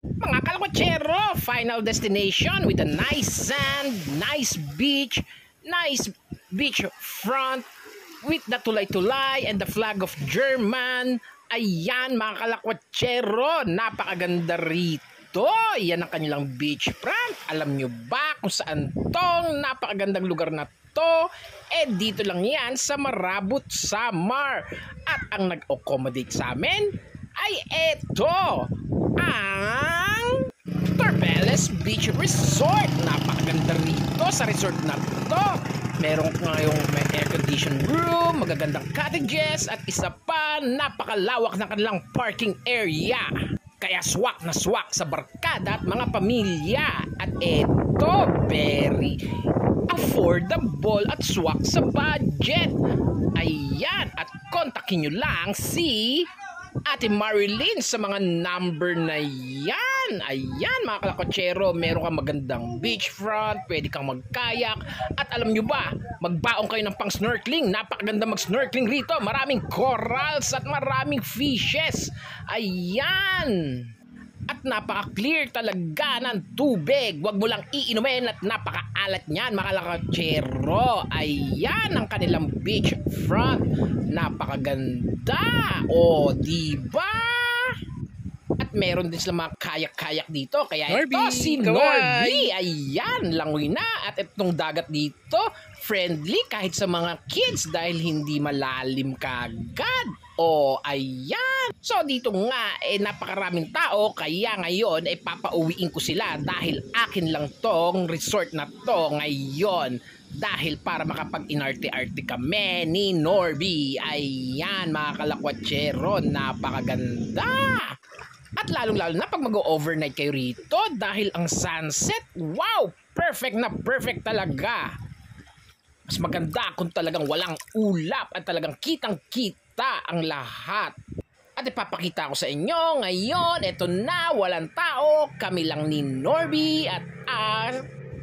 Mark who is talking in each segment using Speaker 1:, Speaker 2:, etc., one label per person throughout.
Speaker 1: Mga kalkotsero, final destination with a nice sand, nice beach front with the tulay-tulay and the flag of German. Ayan mga kalkotsero, napakaganda rito. Yan ang kanilang beach front. Alam nyo ba kung saan tong napakagandang lugar na to? Dito lang yan sa Marabot, Samar. At ang nag-accommodate sa amin ay eto, ang Torbeles Beach Resort. Napakaganda rito sa resort na to. Meron ngayong may air-conditioned room, magagandang cottages, at isa pa, napakalawak ng kanilang parking area. Kaya swak na swak sa barkada at mga pamilya. At eto, very affordable at swak sa budget. Ayan, at kontakin nyo lang si Ate Marilyn sa mga number na yan. Ayan mga kalakotsero, meron kang magandang beachfront, pwede kang magkayak. At alam nyo ba, magbaong kayo ng pang snorkeling. Napakaganda mag snorkeling rito. Maraming corals at maraming fishes. Ayan. At napaka-clear talaga ng tubig. Huwag mo lang iinumin at napaka-alat niyan mga kalakotsero. Ayan ang kanilang beach front. Napakaganda. O, diba? At meron din sila mga kayak-kayak dito. Kaya
Speaker 2: Norby,
Speaker 1: ito si Norby. Ayan, langoy na. At itong dagat dito, friendly kahit sa mga kids dahil hindi malalim kagad. O, ayan. So, dito nga, napakaraming tao. Kaya ngayon, papauwiin ko sila dahil akin lang tong resort na to ngayon. Dahil para makapag-inarte-arte kami ni Norby. Ayan, mga kalakotsero, napakaganda. At lalong-lalo na pag mag-overnight kayo rito dahil ang sunset, wow, perfect na perfect talaga. Mas maganda kung talagang walang ulap at talagang kitang-kita ang lahat. At ipapakita ko sa inyo ngayon, eto na, walang tao, kami lang ni Norby at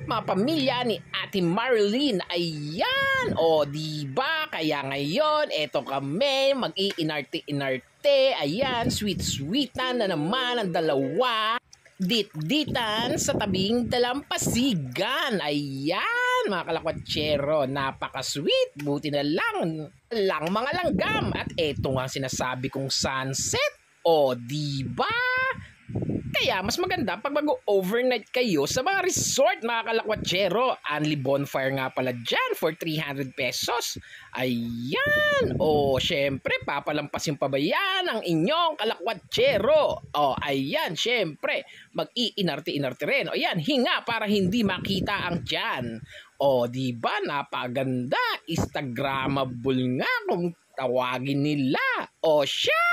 Speaker 1: mga pamilya ni Ate Marilyn. Ayan, o diba? Kaya ngayon, eto kami, mag-iinarte-inarte. Ayan, sweet-sweetan na naman ang dalawa. Dit-ditan sa tabing dalampasigan. Ayan, mga kalakotsero, napaka-sweet. Buti na lang mga langgam. At eto nga sinasabi kong sunset. O, diba? Kaya mas maganda pag mag-overnight kayo sa mga resort mga kalakotsero. Only bonfire nga pala dyan for 300 pesos. Ayan. O, syempre, papalampasin pa ba yan ang inyong kalakotsero? O, ayan, syempre, mag-iinarte-inarte rin. O, yan, hinga para hindi makita ang tiyan. O, diba, napaganda. Instagrammable nga kung tawagin nila. O, siya!